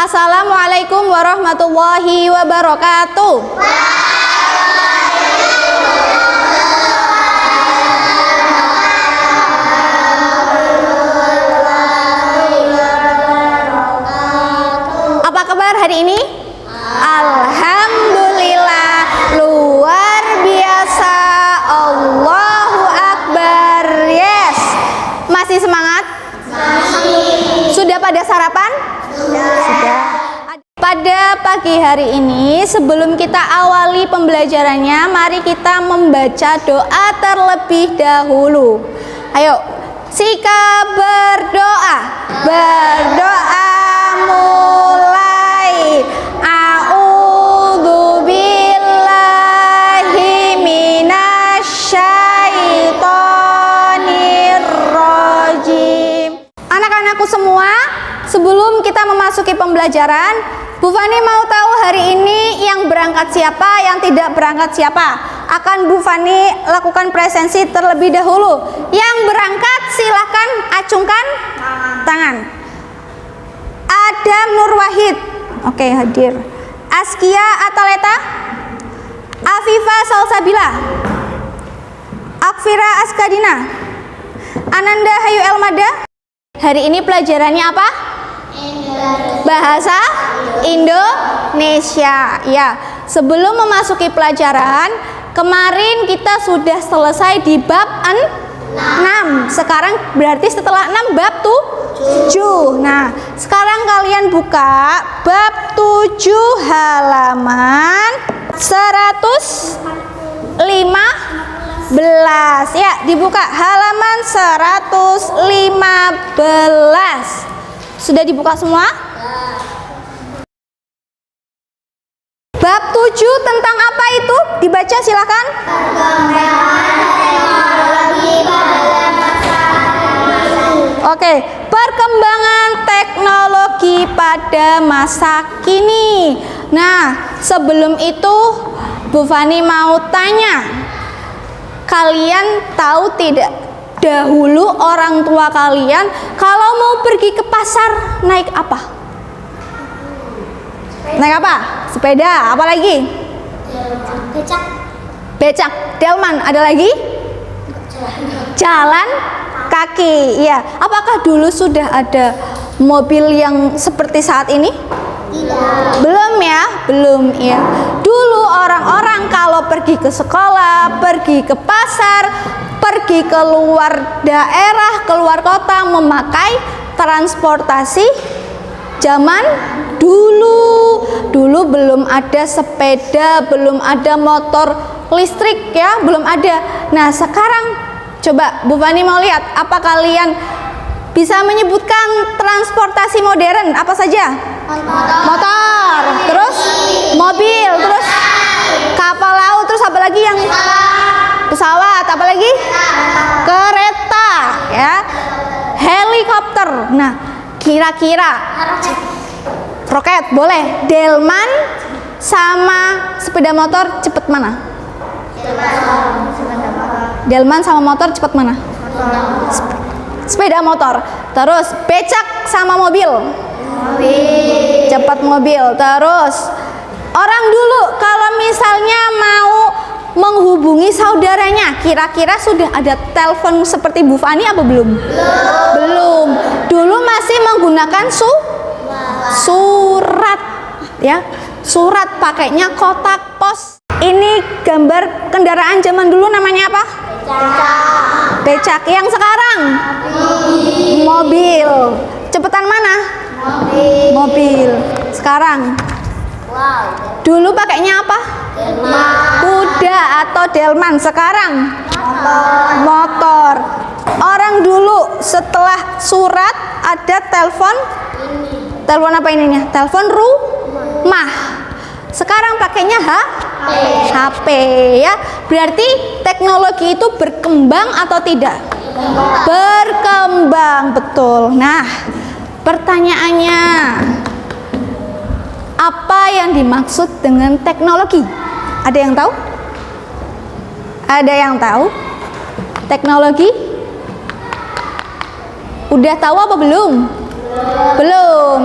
Assalamualaikum warahmatullahi wabarakatuh. Apa kabar hari ini? Alhamdulillah, luar biasa. Allahu Akbar. Yes. Masih semangat? Sudah pada sarapan? Sudah. Pada pagi hari ini, sebelum kita awali pembelajarannya, mari kita membaca doa terlebih dahulu. Ayo, sikap berdoa. Berdoa mulai. A'udzu billahi minasyaitonir rajim. Anak-anakku semua, sebelum kita memasuki pembelajaran, Bu Fani mau tahu hari ini yang berangkat siapa, yang tidak berangkat siapa. Akan Bu Fani lakukan presensi terlebih dahulu. Yang berangkat silahkan acungkan tangan. Adam Nur Wahid, oke, hadir. Askia Ataleta, Afifa Salsabila, Akfira Askadina, Ananda Hayu Elmada. Hari ini pelajarannya apa? Bahasa Indonesia. Ya, sebelum memasuki pelajaran, kemarin kita sudah selesai di bab 6. Sekarang berarti setelah 6 bab 7. Nah, sekarang kalian buka bab 7 halaman 115. Ya, dibuka halaman 115. Sudah dibuka semua? Bab 7 tentang apa itu? Dibaca silakan. Oke, perkembangan teknologi pada masa kini. Nah, sebelum itu Bu Fani mau tanya, kalian tahu tidak, dahulu orang tua kalian kalau mau pergi ke pasar naik apa? Naik apa? Sepeda, apa lagi? Becak. Becak, delman, ada lagi? Jalan kaki. Iya. Apakah dulu sudah ada mobil yang seperti saat ini? Tidak. Belum ya, belum ya. Dulu orang-orang kalau pergi ke sekolah, pergi ke pasar, pergi keluar daerah, keluar kota memakai transportasi zaman dulu. Dulu belum ada sepeda, belum ada motor listrik ya, belum ada. Nah, sekarang coba Bu Fani mau lihat, apa kalian bisa menyebutkan transportasi modern apa saja? Motor, terus mobil, terus kapal laut, terus apa lagi yang pesawat, apa lagi? Kereta, ya, helikopter. Nah, kira-kira roket boleh. Delman sama sepeda motor cepet mana? Delman sama motor cepet mana? Sepeda motor. Terus becak sama mobil? Cepat mobil. Terus orang dulu kalau misalnya mau menghubungi saudaranya, kira-kira sudah ada telepon seperti Bu Fani apa belum? Belum. Dulu masih menggunakan surat, ya. Surat pakainya kotak pos. Ini gambar kendaraan zaman dulu namanya apa? Becak. Yang sekarang? Mobil. Cepetan mana? Mobil. Sekarang? Dulu pakainya apa? Kuda atau delman. Sekarang? Motor. Orang dulu setelah surat ada telepon. Telepon apa ininya? Telepon rumah. Sekarang pakainya HP ya. Berarti teknologi itu berkembang atau tidak? Berkembang, betul. Nah, pertanyaannya, apa yang dimaksud dengan teknologi? Ada yang tahu? Ada yang tahu? Teknologi? Udah tahu apa belum? Belum.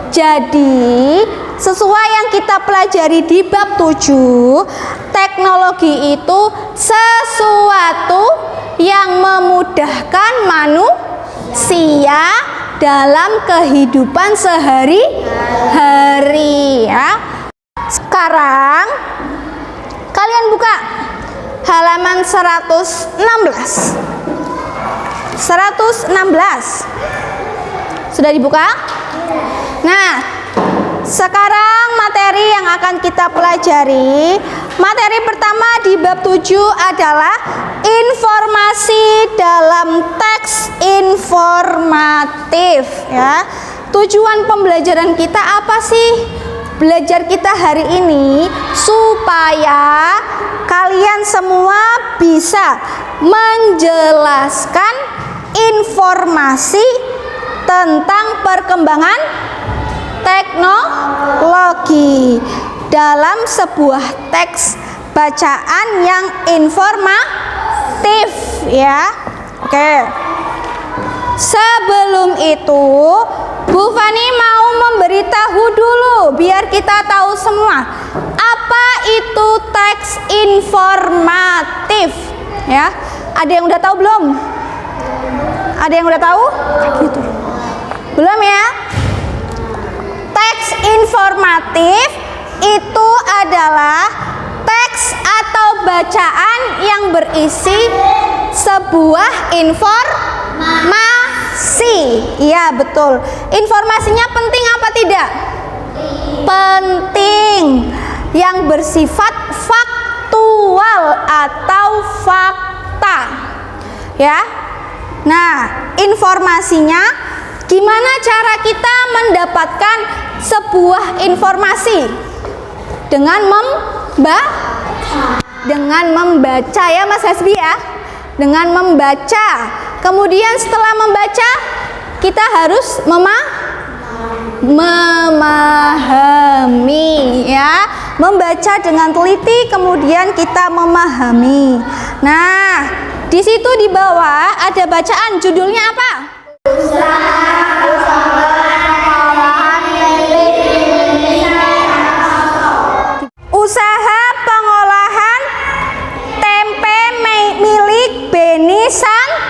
Jadi, sesuai yang kita pelajari di bab 7, teknologi itu sesuatu yang memudahkan manusia dalam kehidupan sehari-hari ya. Sekarang kalian buka halaman 116. 116. Sudah dibuka? Nah, sekarang materi yang akan kita pelajari, materi pertama di bab 7 adalah informasi dalam teks informatif ya. Tujuan pembelajaran kita apa sih? Belajar kita hari ini supaya kalian semua bisa menjelaskan informasi tentang perkembangan teknologi dalam sebuah teks bacaan yang informatif ya. Oke. Sebelum itu, Bu Fani mau memberitahu dulu biar kita tahu semua apa itu teks informatif ya. Ada yang udah tahu belum? Ada yang udah tahu? Gitu. Belum ya? Teks informatif itu adalah teks atau bacaan yang berisi sebuah informasi. Iya, betul. Informasinya penting apa tidak? Penting. Yang bersifat faktual atau fakta. Ya. Nah, informasinya gimana cara kita mendapatkan sebuah informasi? Dengan membaca ya Mas Hasbi ya. Dengan membaca. Kemudian setelah membaca, kita harus memahami ya. Membaca dengan teliti, kemudian kita memahami. Nah, di situ di bawah ada bacaan, judulnya apa? Usaha pengolahan tempe milik Beni Santoso.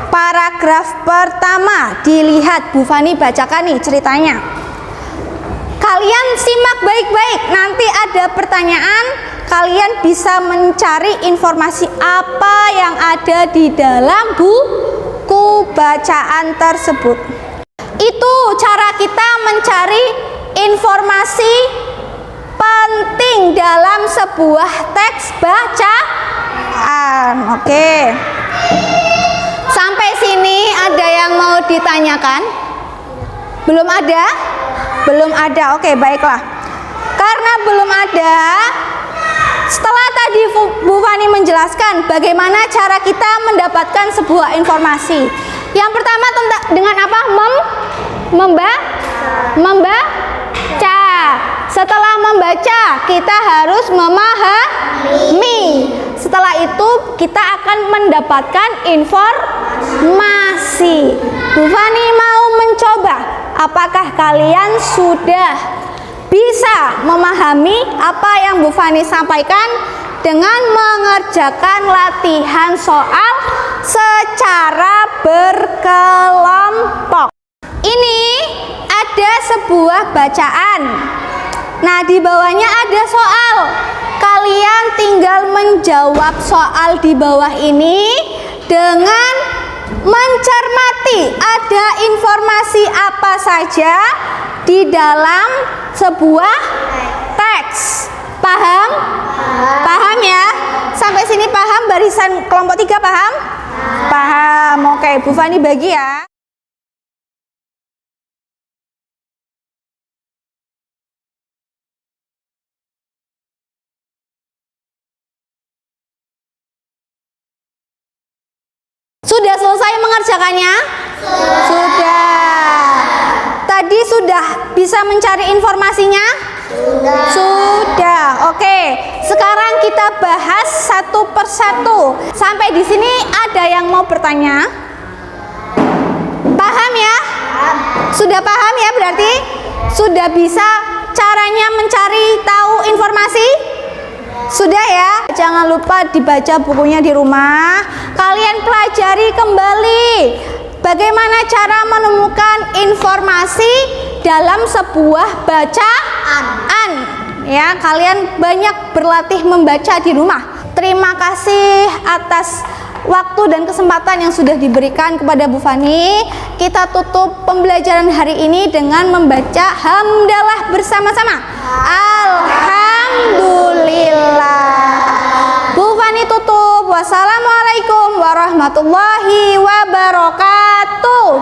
Paragraf pertama, dilihat Bu Fani bacakan nih ceritanya. Kalian simak baik-baik, nanti ada pertanyaan, kalian bisa mencari informasi apa yang ada di dalam buku bacaan tersebut. Itu cara kita mencari informasi penting dalam sebuah teks bacaan. Oke. Sampai sini ada yang mau ditanyakan? Belum ada? Belum ada. Oke, baiklah. Karena belum ada, setelah tadi Bu Fani menjelaskan bagaimana cara kita mendapatkan sebuah informasi. Yang pertama dengan apa? Membaca. Setelah membaca, kita harus memahami. Setelah itu kita akan mendapatkan informasi. Bu Fani mau mencoba. Apakah kalian sudah bisa memahami apa yang Bu Fani sampaikan dengan mengerjakan latihan soal secara berkelompok? Ini ada sebuah bacaan. Nah, di bawahnya ada soal. Kalian tinggal menjawab soal di bawah ini dengan mencermati ada informasi apa saja di dalam sebuah teks. Paham? Paham ya? Sampai sini paham? Barisan kelompok 3 paham? Paham. Oke, Bu Fani bagi ya. Sudah selesai mengerjakannya? Sudah. Tadi sudah bisa mencari informasinya? Sudah. Oke. Sekarang kita bahas satu persatu. Sampai di sini ada yang mau bertanya? Paham? Paham ya? Sudah paham ya berarti? Sudah bisa caranya mencari tahu informasi? Sudah ya? Jangan lupa dibaca bukunya di rumah. Kalian pelajari kembali bagaimana cara menemukan informasi dalam sebuah bacaan. Ya, kalian banyak berlatih membaca di rumah. Terima kasih atas waktu dan kesempatan yang sudah diberikan kepada Bu Fani. Kita tutup pembelajaran hari ini dengan membaca hamdalah bersama-sama. Alhamdulillah. Bu Fani tutup. Wassalamualaikum warahmatullahi wabarakatuh.